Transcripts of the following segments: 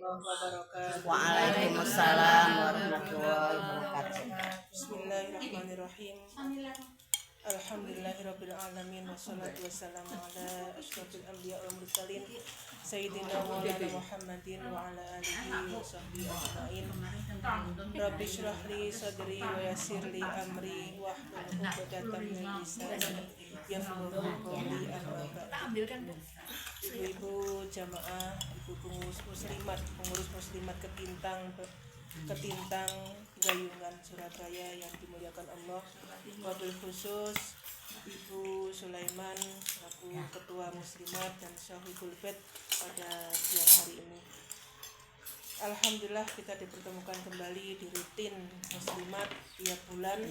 wabarakatuh. Waalaikumsalam warahmatullahi wabarakatuh. Bismillahirrahmanirrahim. Alhamdulillahirrabbilalamin. Wassalatu wassalamu ala asyrafil anbiya wal mursalin Sayyidina Maulana Muhammadin wa ala alihi wa sahbihi ajma'in. Rabbi syrah li sadri wa yassir li amri wa hlul 'uqdatam min lisani yafqahu qawli. Amma ba'du. Ibu jamaah, ibu pengurus muslimat Ketintang Gayungan Surabaya yang dimuliakan Allah, wabil khusus Ibu Sulaiman selaku Ketua Muslimat dan Syahibul Bait pada siang hari ini. Alhamdulillah kita dipertemukan kembali di rutin Muslimat tiap bulan,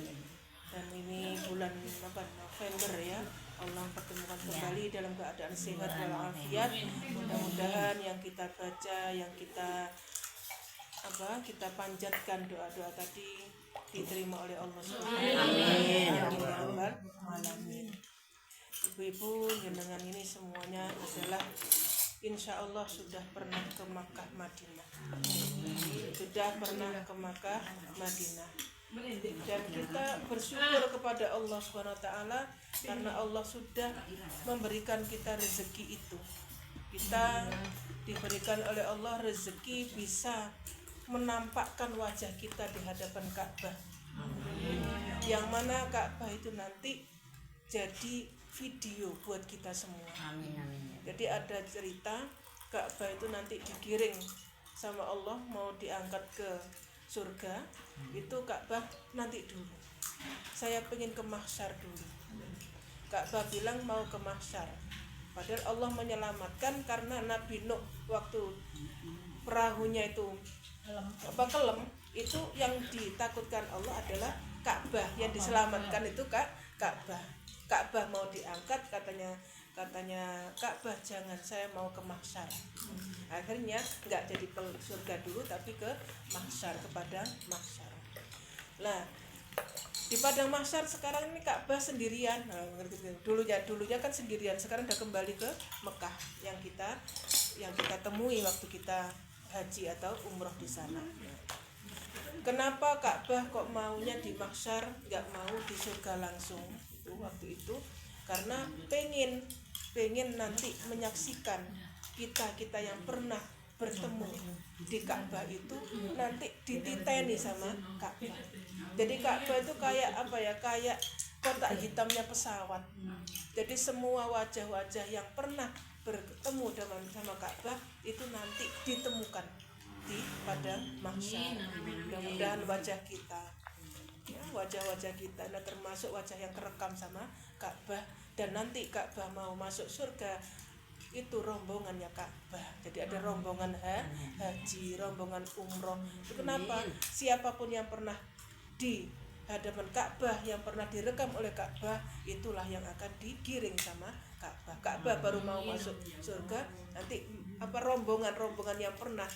dan ini bulan November ya. Allah pertemukan kembali dalam keadaan sehat walafiat. Mudah-mudahan yang kita baca, yang kita panjatkan doa-doa tadi diterima oleh Allah Subhanahu wa Ta'ala. Ibu-ibu jenengan ini semuanya adalah insya Allah sudah pernah ke Makkah Madinah. Dan kita bersyukur kepada Allah Subhanahu wa Ta'ala karena Allah sudah memberikan kita rezeki itu. Kita diberikan oleh Allah rezeki bisa menampakkan wajah kita di hadapan Ka'bah, yang mana Ka'bah itu nanti jadi video buat kita semua. Jadi ada cerita Ka'bah itu nanti digiring sama Allah mau diangkat ke surga. Itu Ka'bah nanti dulu, saya pengen ke mahsyar dulu. Ka'bah bilang mau ke mahsyar, padahal Allah menyelamatkan karena Nabi Nuh waktu perahunya itu kelem, itu yang ditakutkan Allah adalah Ka'bah, yang diselamatkan itu Ka'bah. Ka'bah mau diangkat, katanya Ka'bah jangan, saya mau ke mahsyar. Akhirnya enggak jadi ke surga dulu tapi ke mahsyar, ke padang mahsyar. Nah, di padang mahsyar sekarang ini Ka'bah sendirian. Dulunya kan sendirian, sekarang udah kembali ke Mekah yang kita temui waktu kita haji atau umroh di sana. Kenapa Ka'bah kok maunya di mahsyar, nggak mau di surga langsung? Itu waktu itu karena pengen nanti menyaksikan kita yang pernah bertemu di Ka'bah itu nanti dititeni sama Ka'bah. Jadi Ka'bah itu kayak kayak kotak hitamnya pesawat. Jadi semua wajah-wajah yang pernah bertemu sama Ka'bah itu nanti ditemukan di padang mahsyar. Mudah-mudahan wajah kita, wajah-wajah kita, termasuk wajah yang kerekam sama Ka'bah. Dan nanti Ka'bah mau masuk surga itu rombongannya Ka'bah. Jadi ada rombongan haji, rombongan umroh. Itu kenapa? Siapapun yang pernah di hadapan Ka'bah, yang pernah direkam oleh Ka'bah, itulah yang akan digiring sama Ka'bah. Ka'bah baru mau masuk surga, nanti rombongan yang pernah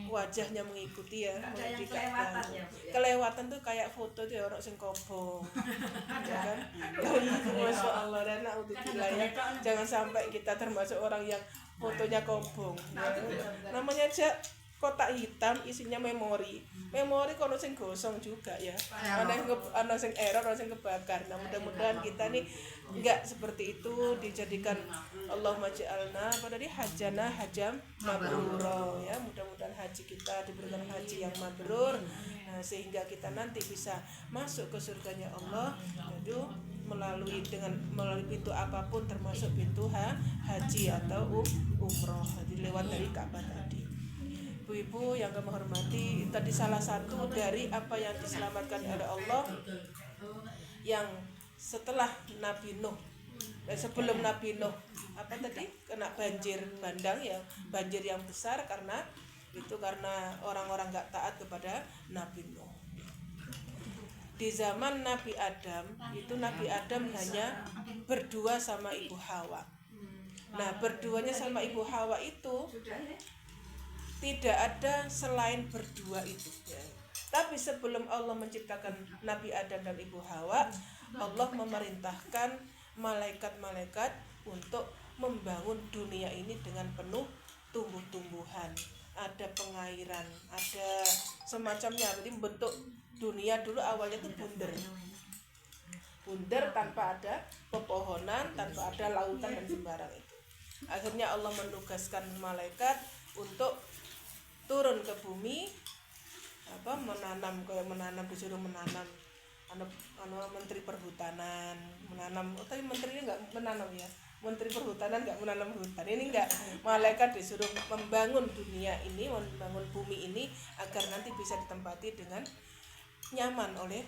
wajahnya mengikuti ya di Ka'bah. Kelewatan tuh kayak foto tuh orang sing kobong. Ya kan? Masya Allah, dan ya. Jangan sampai kita termasuk orang yang fotonya kobong. Namanya aja kotak hitam isinya memori kono sing gosong juga ya, ana sing error, ana sing kebakar. Nah mudah-mudahan kita nih enggak seperti itu, dijadikan Allahumma ja'alna hajam mabrur ya. Mudah-mudahan haji kita diberikan haji yang mabrur, sehingga kita nanti bisa masuk ke surganya Allah itu melalui pintu apapun, termasuk pintu haji atau umroh. Jadi lewat dari Ka'bah tadi. Ibu-ibu yang kami hormati, tadi salah satu dari apa yang diselamatkan oleh Allah yang setelah Nabi Nuh, sebelum Nabi Nuh kena banjir bandang ya, banjir yang besar karena orang-orang nggak taat kepada Nabi Nuh. Di zaman Nabi Adam itu Nabi Adam hanya berdua sama Ibu Hawa. Nah berduanya sama Ibu Hawa itu tidak ada selain berdua itu ya. Tapi sebelum Allah menciptakan Nabi Adam dan Ibu Hawa, Allah memerintahkan malaikat-malaikat untuk membangun dunia ini dengan penuh tumbuh-tumbuhan. ada pengairan, ada semacamnya. Jadi bentuk dunia dulu awalnya itu bundar tanpa ada pepohonan, tanpa ada lautan dan sembarang itu. Akhirnya Allah menugaskan malaikat untuk turun ke bumi, menanam, disuruh menanam. Menteri perhutanan menanam, tapi menterinya nggak menanam ya, menteri perhutanan nggak menanam hutan. Ini nggak, malaikat disuruh membangun dunia ini, membangun bumi ini agar nanti bisa ditempati dengan nyaman oleh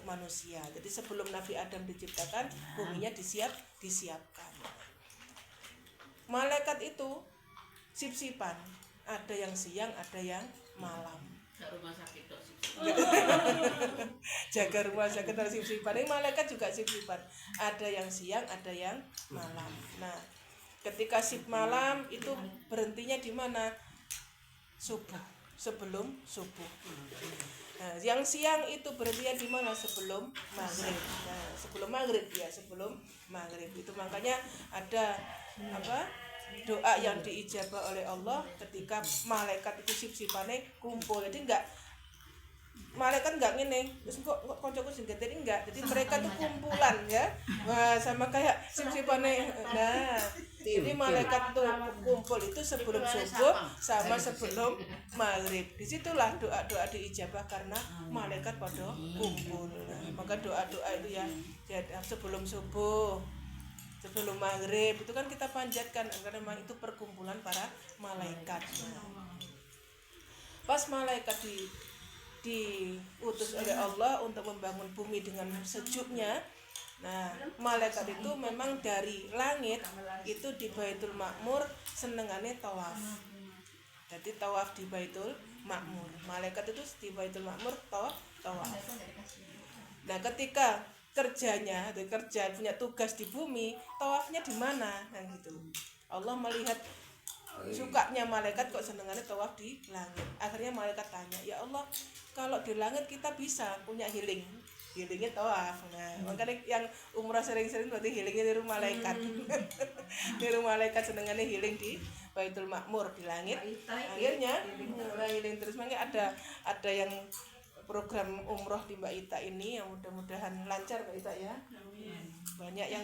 manusia. Jadi sebelum Nabi Adam diciptakan, buminya disiapkan. Malaikat itu sip-sipan, ada yang siang, ada yang malam. Rumah sakit dok, Jaga rumah sakit harus sip-sipan. Ini malaikat juga sip-sipan, ada yang siang, ada yang malam. Nah, ketika sip malam itu berhentinya di mana? Subuh, sebelum subuh. Nah, yang siang itu berhentinya di mana? Sebelum maghrib. Nah, sebelum maghrib itu makanya ada doa yang diijabah oleh Allah ketika malaikat itu sip-sipane kumpul. Jadi malaikat enggak ngene, terus kok kancaku sing gede enggak. Jadi mereka tuh kumpulan ya. Wah, sama kayak sip-sipane. Nah, jadi malaikat tuh kumpul itu sebelum subuh sama sebelum maghrib. Disitulah doa-doa diijabah karena malaikat pada kumpul. Nah, maka doa-doa itu ya sebelum subuh, sebelum maghrib itu kan kita panjatkan karena memang itu perkumpulan para malaikat. Pas malaikat diutus oleh Allah untuk membangun bumi dengan sejuknya. Nah, malaikat itu memang dari langit itu di Baitul Ma'mur senengane tawaf. Jadi tawaf di Baitul Ma'mur. Malaikat itu di Baitul Ma'mur tawaf. Nah, ketika kerja punya tugas di bumi, tawafnya di mana? Nah gitu. Allah melihat sukanya malaikat kok senengannya tawaf di langit. Akhirnya malaikat tanya, ya Allah, kalau di langit kita bisa punya healingnya tawaf. Nah, makanya yang umrah sering-sering berarti healingnya di rumah malaikat. Di rumah malaikat senengannya healing di Baitul Ma'mur di langit. Akhirnya healing terus. Makanya ada yang program umroh di Mbak Ita ini yang mudah-mudahan lancar Mbak Ita ya. Banyak yang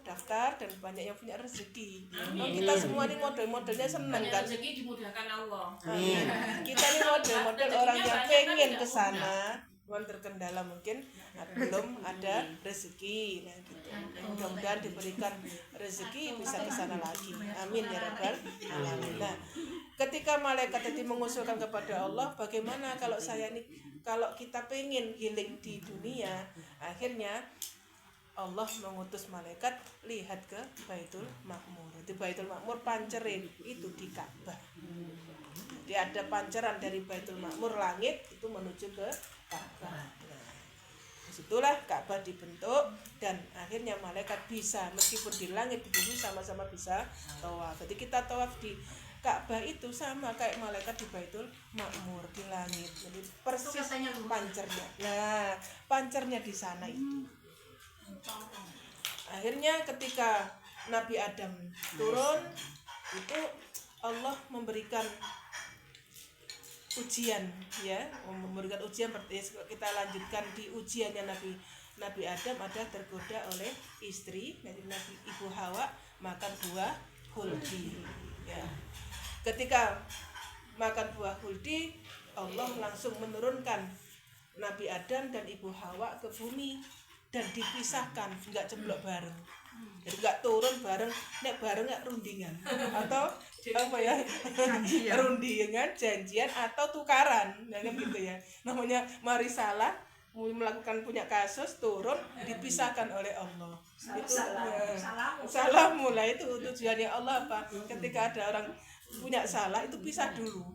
daftar dan banyak yang punya rezeki. Kita semua ini model-modelnya senang kan. Rezeki dimudahkan Allah. Kita ini model-model orang yang pengen ke sana, cuman terkendala mungkin belum ada rezeki. Nah gitu. Mudah-mudahan diberikan rezeki bisa ke sana lagi. Amin ya rabbal alamin. Nah, ketika malaikat tadi mengusulkan kepada Allah, bagaimana kalau kita pengen healing di dunia, akhirnya Allah mengutus malaikat lihat ke Baitul Ma'mur. Di Baitul Ma'mur pancerin itu di Ka'bah. Jadi ada panceran dari Baitul Ma'mur langit itu menuju ke Ka'bah. Nah, disitulah Ka'bah dibentuk dan akhirnya malaikat bisa meskipun di langit di bumi sama-sama bisa tawaf. Jadi kita tawaf di Ka'bah itu sama kayak malaikat di Baitul Ma'mur di langit. Jadi persis pancernya. Nah, pancernya di sana itu. Akhirnya ketika Nabi Adam turun itu Allah memberikan ujian ya, memberikan ujian. Kita lanjutkan di ujiannya Nabi Adam ada tergoda oleh istri dari Nabi Ibu Hawa makan buah huldi ya. Ketika makan buah huldi, Allah langsung menurunkan Nabi Adam dan Ibu Hawa ke bumi dan dipisahkan, nggak ceblok bareng. Jadi nggak turun bareng, nek bareng nggak rundingan atau apa ya, rundingan, janjian atau tukaran, kan gitu ya. Namanya mari salah, melakukan punya kasus turun dipisahkan oleh Allah. Itu salah mulai itu tujuannya Allah apa? Ketika ada orang punya salah itu pisah dulu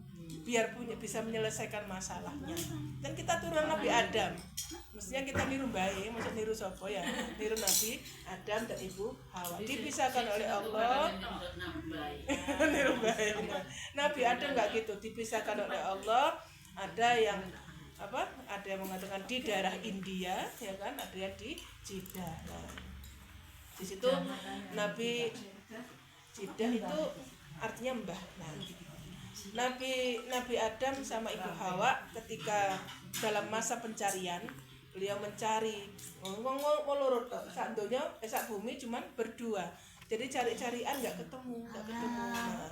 biar bisa menyelesaikan masalahnya. Dan kita turun Nabi Adam, mestinya kita niru bayi, maksud niru sopo ya, niru Nabi Adam dan Ibu Hawa dipisahkan oleh Allah. Niru bayi. Nabi Adam nggak gitu, dipisahkan oleh Allah. Ada yang mengatakan di daerah India ya kan, ada yang di Jeddah. Nah, di situ Nabi Jeddah itu artinya mbah. Nah, Nabi Adam sama Ibu Hawa ketika dalam masa pencarian, beliau mencari ngomong lurut sak donya sak bumi cuman berdua. Jadi cari-carian nggak ketemu. Nah,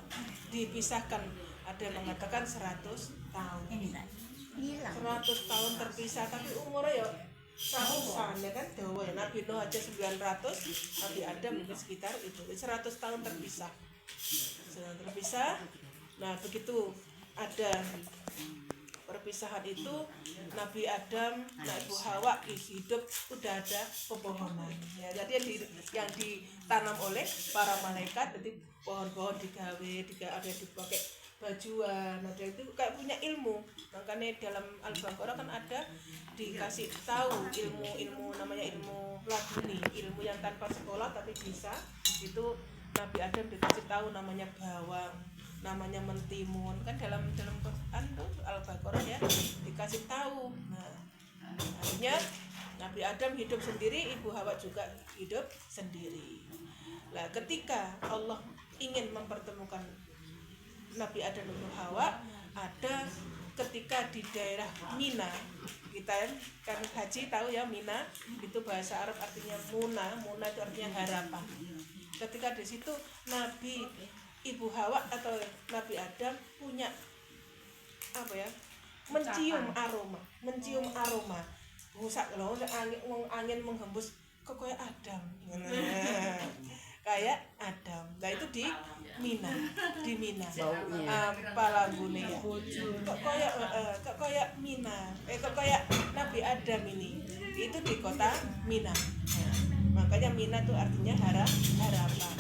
dipisahkan. Ada yang mengatakan 100 tahun. 100 tahun terpisah, tapi umurnya ya ratusan ya kan, dawa ya. Nabi Nuh aja 900, Nabi Adam mungkin sekitar itu. 100 tahun terpisah. Nah, begitu ada perpisahan itu, Nabi Adam, Ibu Hawa hidup udah ada pepohonan. Ya, jadi yang ditanam oleh para malaikat, jadi pohon-pohon ada dipakai bajuan, ada itu kayak punya ilmu. Makanya dalam Al-Baqarah kan ada dikasih tahu ilmu namanya ilmu laduni, ilmu yang tanpa sekolah tapi bisa. Itu Nabi Adam dikasih tahu namanya bawang, namanya mentimun, kan dalam Quran tuh Al-Baqarah ya dikasih tahu. Nah, akhirnya Nabi Adam hidup sendiri, Ibu Hawa juga hidup sendiri. Nah, ketika Allah ingin mempertemukan Nabi Adam dan Ibu Hawa, ada ketika di daerah Mina, kita kan haji tahu ya, Mina itu bahasa Arab artinya Muna itu artinya harapan. Ketika di situ Nabi Ibu Hawa atau Nabi Adam punya mencium aroma. Rusak loh, angin menghembus kok kayak Adam. Kayak Adam. Nah itu di Mina. Palagune ya. Kok kayak Mina. Kok kayak Nabi Adam ini. Itu di kota Mina. Nah, makanya Mina itu artinya harapan.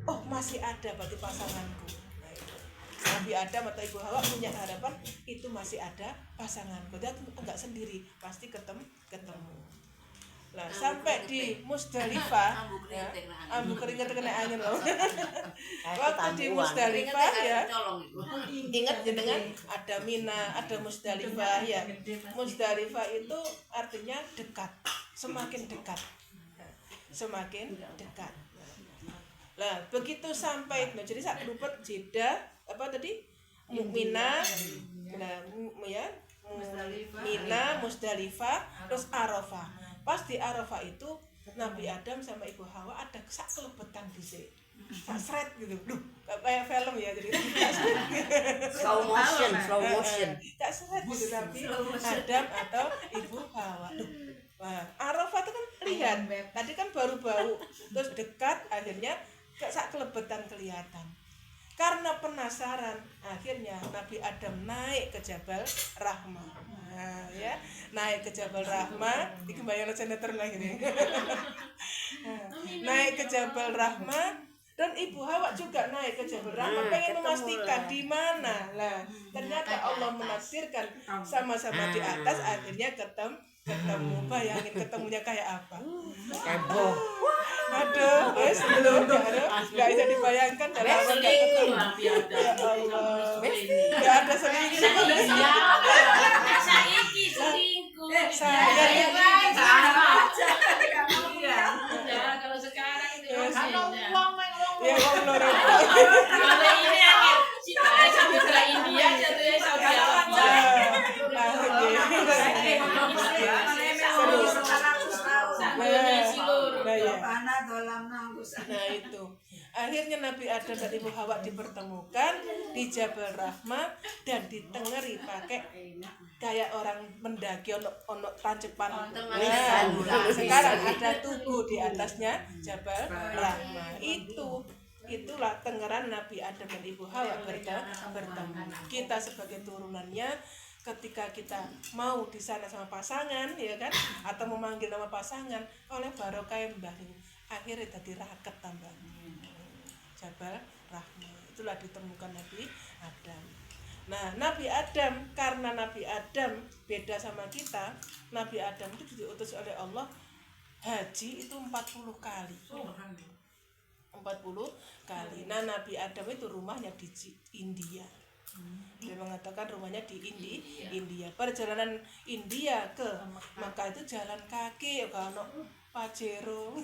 Oh, masih ada bagi pasanganku. Nah, itu. Nabi Adam atau Ibu Hawa punya harapan itu masih ada pasanganku. Dia enggak sendiri, pasti ketemu. Nah, sampai di Musdalifah ya, ambu keringet kena angin loh. Waktu di Musdalifah ya, ingat jenengan ada Mina, ada Musdalifah ya. Musdalifah itu artinya dekat, semakin dekat. Nah, begitu sampai, jadi sak luput jeda apa tadi? Mina, nah ya, Mina, Musdalifah, terus Arafah. Pas di Arafah itu Nabi Adam sama Ibu Hawa ada sak kelebetan di sini, sak seret gitu, kayak film ya, jadi slow motion, sak seret gitu Nabi Adam atau Ibu Hawa. Nah, Arafah itu kan lihat, tadi kan baru bau, terus dekat, akhirnya sak kelebetan kelihatan. Karena penasaran, akhirnya Nabi Adam naik ke Jabal Rahmah. Nah, ya, naik ke Jabal Rahmah, dikembalikan sinetron lagi nih. Naik ke Jabal Rahmah, dan Ibu Hawa juga naik ke Jabal Rahmah, pengen memastikan di mana. Lah, ternyata Allah menafsirkan sama-sama di atas, akhirnya ketemu. Bayangin ketemunya kayak apa? Heboh. Aduh, wes belum nggak bisa dibayangkan dalam apa nggak ketemu. Ya Allah, nggak ada selingkuh. Saya kalau sekarang itu ya Allah. ini akhir sampai India jatuhnya Saudi Nah itu akhirnya Nabi Adam dan Ibu Hawa dipertemukan di Jabal Rahmah dan ditengeri pakai kayak orang mendaki ono tancepan. Nah, sekarang ada tugu di atasnya Jabal Rahmah. Itulah tengeran Nabi Adam dan Ibu Hawa bertemu. Kita sebagai turunannya, ketika kita mau di sana sama pasangan ya kan, atau memanggil nama pasangan oleh barokah Mbah, akhirnya tadi raket tambah Jabal Rahmah. Itulah ditemukan Nabi Adam. Nah, Nabi Adam, karena Nabi Adam beda sama kita, Nabi Adam itu diutus oleh Allah haji itu 40 kali. 40 kali. Nah, Nabi Adam itu rumahnya di India. Dia mengatakan rumahnya di India. Perjalanan India ke Makkah itu jalan kaki, kalau Pajero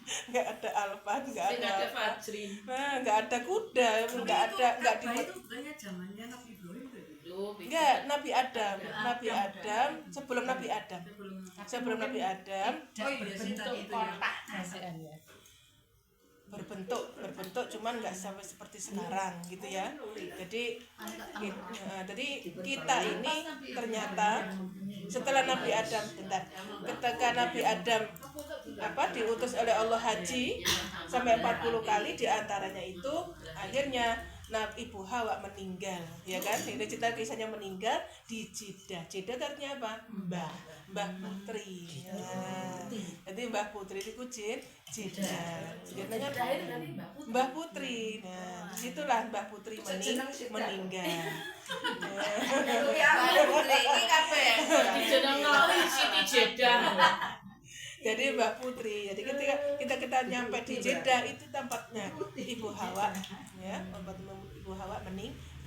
nggak ada Alphard, nggak Tidak ada ada Fajrin. nah, nggak ada kuda, nggak ada nggak di Ka'bah itu bukannya zamannya Nabi Ibrahim tuh? Loh, nggak Nabi Adam sebelum Nabi Adam Sebelum Nabi Adam Oh iya sih tadi itu ya. berbentuk cuman nggak sampai seperti sekarang gitu ya. Jadi kita ini ternyata setelah Nabi Adam ketika Nabi Adam diutus oleh Allah haji sampai 40 kali, diantaranya itu akhirnya Ibu Hawa meninggal, ya kan? Ini cerita kisahnya meninggal di Jeddah. Jeddah artinya apa? Mbah Putri. Jadi Mbah Putri itu Jeddah. Jedahnya Mbah Putri. Nah, disitulah Mbah Putri meninggal. Dijenengi Siti Jeddah. Jadi Mbah Putri. Jadi ketika kita nyampe di Jeddah itu tempatnya Ibu Hawa, ya, tempat Ibu Hawa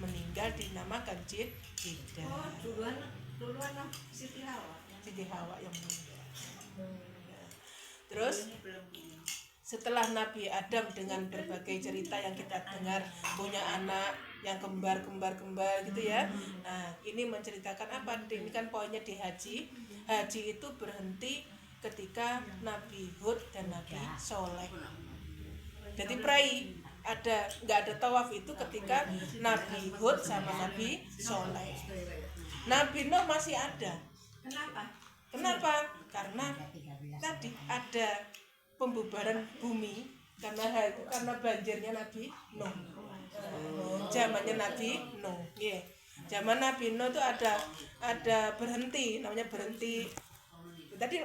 meninggal dinamakan Jeddah. Oh, duluan Siti Hawa. Siti Hawa yang meninggal. Terus setelah Nabi Adam dengan berbagai cerita yang kita dengar, punya anak yang kembar gitu ya. Nah, ini menceritakan apa? Ini kan poinnya di haji. Haji itu berhenti ketika Nabi Hud dan Nabi Soleh. Jadi nggak ada tawaf itu ketika Nabi Hud sama Nabi Soleh. Nabi Nuh masih ada. Kenapa? Karena tadi ada pembubaran bumi karena banjirnya Nabi Nuh. Zamannya Nabi Nuh. Yeah. Zaman Nabi Nuh itu ada berhenti, namanya berhenti. Tadi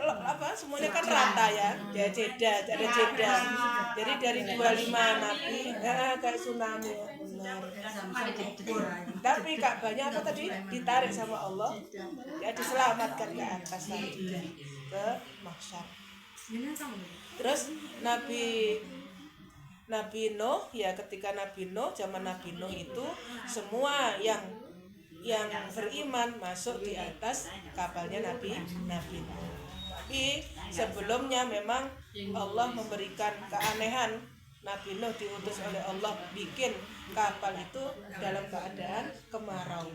semuanya kan rata ya, Jeddah, ada Jeddah. Jadi dari 25 nabi kayak tsunami ya, benar. Tapi Ka'bahnya apa tadi? Ditarik sama Allah, ya diselamatkan ke atas tadi ke mahsyar. Terus Nabi Nuh ya, ketika Nabi Nuh, zaman Nabi Nuh itu semua yang beriman masuk di atas kapalnya Nabi Nuh. Tapi sebelumnya memang Allah memberikan keanehan. Nabi Nuh diutus oleh Allah bikin kapal itu dalam keadaan kemarau,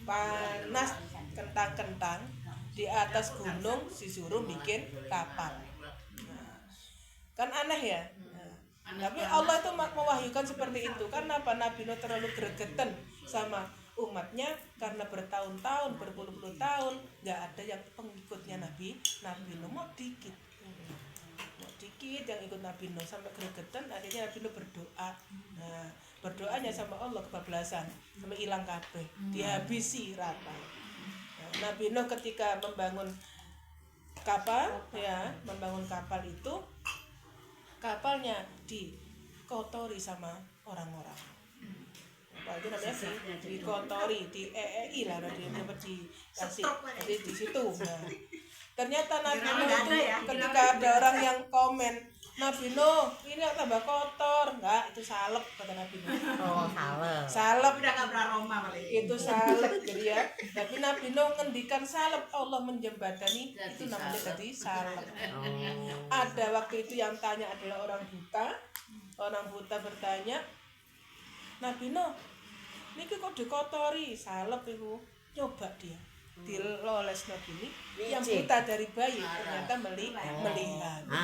panas kentang-kentang, di atas gunung disuruh bikin kapal. Kan aneh ya. Tapi Allah itu mewahyukan seperti itu. Karena apa? Nabi Nuh terlalu gregetan sama umatnya karena bertahun-tahun, berpuluh-puluh tahun nggak ada yang pengikutnya Nabi Nuh, mau dikit yang ikut Nabi Nuh, sampai gregetan. Akhirnya Nabi Nuh berdoa. Nah, berdoanya sama Allah kebablasan sampai hilang kabeh, dihabisi rata. Nah, Nabi Nuh ketika membangun kapal itu kapalnya dikotori sama orang-orang. Itu namanya dikotori, di lah, dikasih di situ. Nah, ternyata Nabi Nuh itu ketika ada orang yang komen, Nabi Nuh ini tambah kotor, enggak, itu salep kata Nabi Nuh. Oh, salep. Udah nggak pernah Roma kali. Itu salep gitu ya. Tapi Nabi Nuh ngendikan salep, Allah menjembatani, itu namanya tadi salep. Ada waktu itu yang tanya adalah orang buta. Orang buta bertanya, Nabi Nuh, niki kok dikotori salep iku. Coba dia diloles Nabi ini yang buta dari bayi ternyata melihat.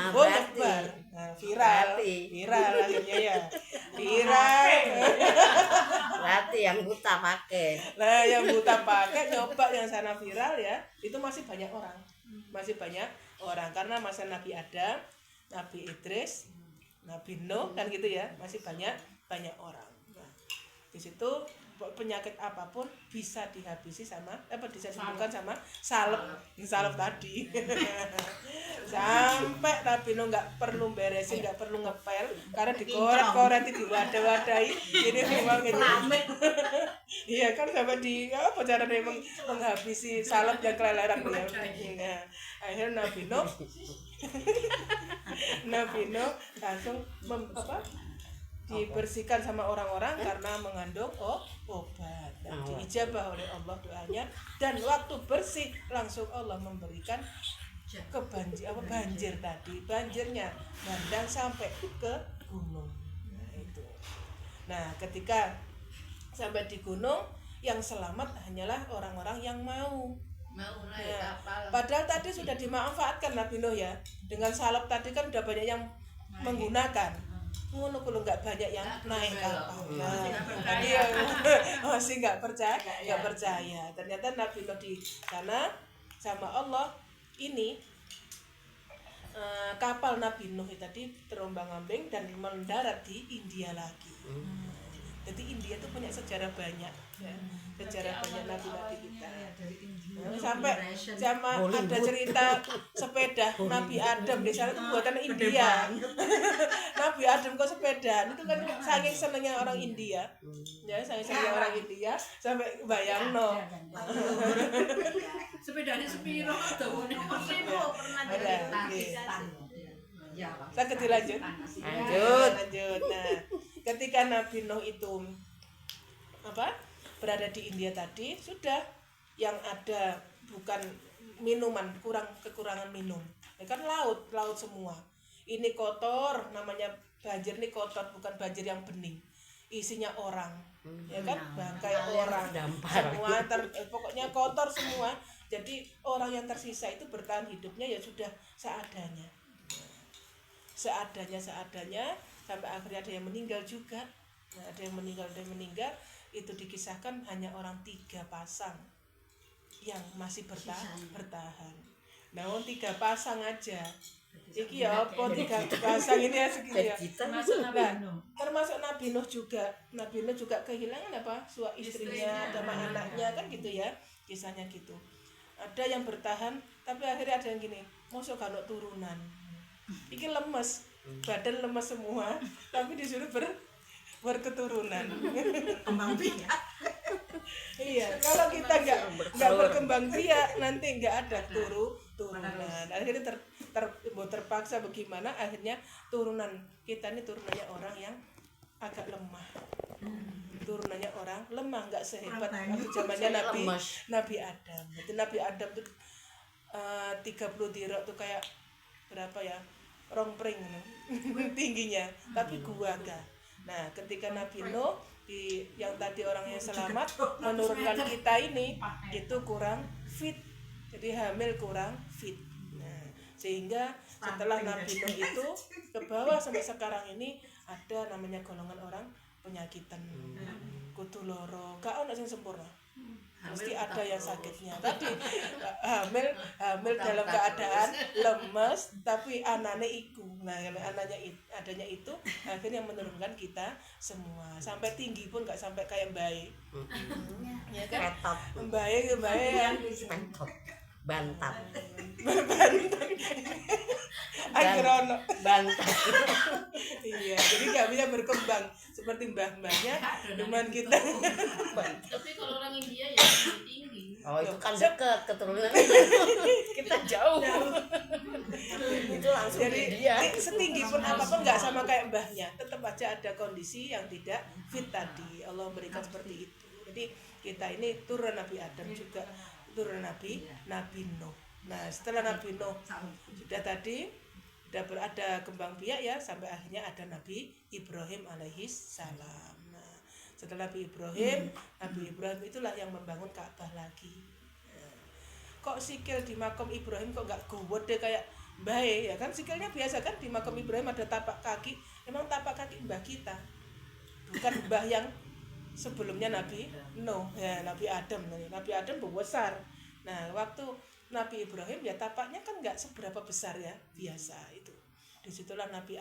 Nyebar. Nah, viral akhirnya ya. Viral. Berarti yang buta pakai. Nah, yang buta pakai nyoba, yang sana viral ya. Itu masih banyak orang. Karena masa Nabi Adam, Nabi Idris, Nabi Nuh kan gitu ya, masih banyak orang. Nah, di situ penyakit apapun bisa dihabisi bisa disembuhkan sama salep tadi. Sampai Nabi Nuh nggak perlu beresin, nggak perlu ngepel, karena dikorek diwadah-wadahi. Ini memang ini. Iya kan, sampai cara dia menghabisi salep yang keleleran dia. Nah, akhirnya Nabi Nuh langsung dibersihkan sama orang-orang karena mengandung obat. Dan diijabah oleh Allah doanya, dan waktu bersih langsung Allah memberikan banjir tadi, banjirnya bandang sampai ke gunung. Nah, itu. Nah, ketika sampai di gunung, yang selamat hanyalah orang-orang yang mau. Nah, padahal tadi sudah dimanfaatkan Nabi Nuh ya. Dengan salep tadi kan udah banyak yang menggunakan. Ngono kulo nggak banyak yang naik kapal. Tadi masih nggak percaya. Ternyata Nabi Nuh di sana sama Allah ini kapal Nabi Nuh tadi terombang-ambing dan mendarat di India lagi. Jadi India itu punya sejarah banyak, ya. Sejarah banyak nabi-nabi kita. Sampai sama ada cerita sepeda Nabi Adam di sana itu buatan India. Nabi Adam kok sepeda, itu kan saking senengnya orang India. Ya, saking senengnya orang India sampai bayangno. Sepedanya sepiro dawane. Saya dilanjut. Lanjut. Nah, ketika Nabi Nuh itu berada di India tadi, sudah yang ada bukan minuman, kekurangan minum. Ya kan laut semua. Ini kotor, namanya banjir ini kotor, bukan banjir yang bening. Isinya orang. Ya kan, bangkai orang. Semua pokoknya kotor semua. Jadi orang yang tersisa itu bertahan hidupnya ya sudah seadanya sampai akhirnya ada yang meninggal juga. Nah, ada yang meninggal itu dikisahkan hanya orang 3 pasang yang masih bertahan. Nah, 3 pasang aja. Iki ya apa 3 pasang ini ya segini ya. Termasuk Nabi Nuh juga. Nabi Nuh juga kehilangan istrinya sama anaknya kan gitu ya. Kisahnya gitu. Ada yang bertahan tapi akhirnya ada yang gini, mosok gak ono turunan. Iki lemes, badan lemes semua, tapi disuruh berketurunan. Kembang biak. Iya, kalau kita nggak berkembang biak, nanti nggak ada turunan. Akhirnya terpaksa bagaimana? Akhirnya turunan kita ini turunannya orang yang agak lemah. Turunannya orang lemah, nggak sehebat waktu zamannya Nabi Adam. Jadi Nabi Adam tuh 30 dirok tuh kayak berapa ya, rongpring tingginya, tapi guaga. Nah, ketika Nabi Nuh yang tadi orangnya selamat menurunkan kita ini itu kurang fit, jadi hamil kurang fit. Nah, sehingga setelah Nabi Nuh itu ke bawah sampai sekarang ini ada namanya golongan orang penyakitan, kudu loro, gak ono sing sempurna. Mesti ada yang sakitnya. Tadi hamil dalam keadaan lemes, tapi anaknya iku. Nah, adanya itu akhirnya menurunkan kita semua. Sampai tinggi pun nggak sampai kayak bayi. Ya kan? Bayi yang bantat. Akhirnya bantat. Iya, jadi nggak bisa berkembang seperti mbah-mbahnya cuman kita. Tapi kalau orang India ya lebih tinggi. Oh, itu kan dekat keturunan. Kita jauh. Itu langsung jadi dia. Setinggi pun apapun nggak sama kayak mbahnya, tetap aja ada kondisi yang tidak fit tadi. Allah memberikan seperti itu. Jadi kita ini turun Nabi Adam juga, turun Nabi Nuh. Nah, setelah Nabi Nuh sudah tadi ada kembang biak ya, sampai akhirnya ada Nabi Ibrahim alaihis salam. Nah, setelah Nabi Ibrahim itulah yang membangun Ka'bah lagi. Nah, kok sikil di makam Ibrahim kok nggak gede kayak bae ya kan, sikilnya biasa kan di makam Ibrahim ada tapak kaki, emang tapak kaki mbah kita, bukan mbah yang sebelumnya Nabi Nuh ya, Nabi Adam besar. Nah, waktu Nabi Ibrahim ya tapaknya kan nggak seberapa besar ya, biasa itu. Disitulah Nabi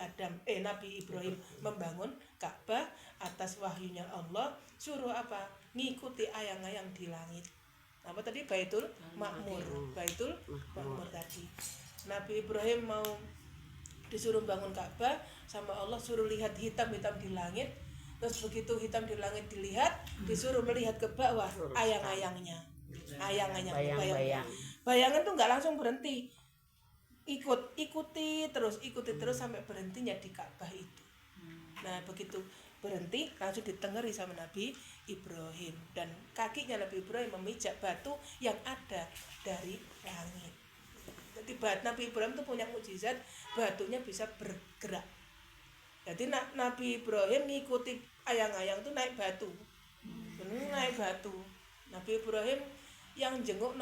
Ibrahim membangun Ka'bah atas wahyunya Allah, suruh apa? Ngikuti ayang-ayang di langit. Apa tadi? Baitul Ma'mur tadi. Nabi Ibrahim mau disuruh bangun Ka'bah sama Allah, suruh lihat hitam-hitam di langit. Terus begitu hitam di langit dilihat, disuruh melihat ke bawah ayang-ayangnya. Bayangan tuh nggak langsung berhenti, ikuti terus sampai berhentinya di Ka'bah itu. Nah, begitu berhenti langsung ditengeri sama Nabi Ibrahim, dan kakinya Nabi Ibrahim memijak batu yang ada dari langit. Jadi Nabi Ibrahim itu punya mukjizat, batunya bisa bergerak. Jadi Nabi Ibrahim ngikuti ayang-ayang itu naik batu. Naik batu. Nabi Ibrahim yang jenguk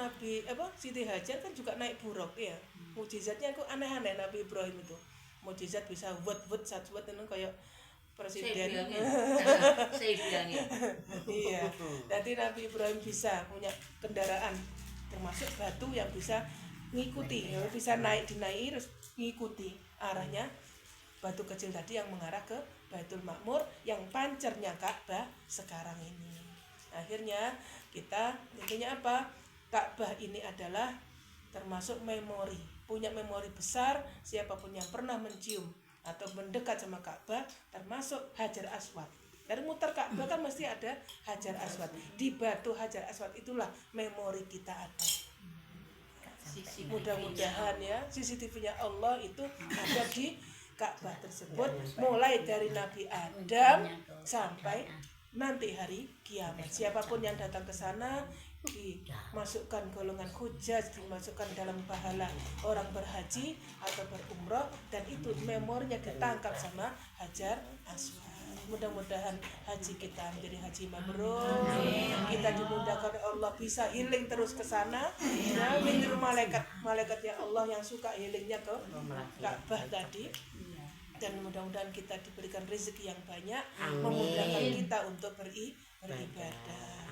Siti Hajar kan juga naik buruk ya. Mukjizatnya itu aneh-aneh Nabi Ibrahim itu. Mukjizat bisa wet satu itu kayak presiden. Saya bilangnya. Iya. Jadi Nabi Ibrahim bisa punya kendaraan termasuk batu yang bisa ngikuti, ya, bisa dinaiki terus ngikuti arahnya batu kecil tadi yang mengarah ke Baitul Makmur yang pancernya Ka'bah sekarang ini. Akhirnya kita intinya apa? Ka'bah ini adalah termasuk memori, punya memori besar. Siapapun yang pernah mencium atau mendekat sama Ka'bah termasuk Hajar Aswad. Dari muter Ka'bah kan mesti ada Hajar Aswad. Di batu Hajar Aswad itulah memori kita ada. Mudah-mudahan ya CCTV-nya Allah itu ada di Ka'bah tersebut mulai dari Nabi Adam sampai nanti hari kiamat. Siapapun yang datang ke sana dimasukkan golongan hujjaj, dimasukkan dalam pahala orang berhaji atau berumrah, dan itu memorinya ditangkap sama Hajar Aswad. Mudah-mudahan haji kita menjadi haji mabrur. Kita dimudahkan Allah bisa healing terus ke sana. Ya, minir malaikat Allah yang suka healingnya ke Ka'bah tadi. Dan mudah-mudahan kita diberikan rezeki yang banyak, memudahkan kita untuk beribadah.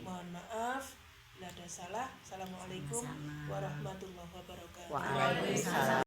Mohon maaf bila ada salah. Assalamualaikum warahmatullahi wabarakatuh. Waalaikumsalam.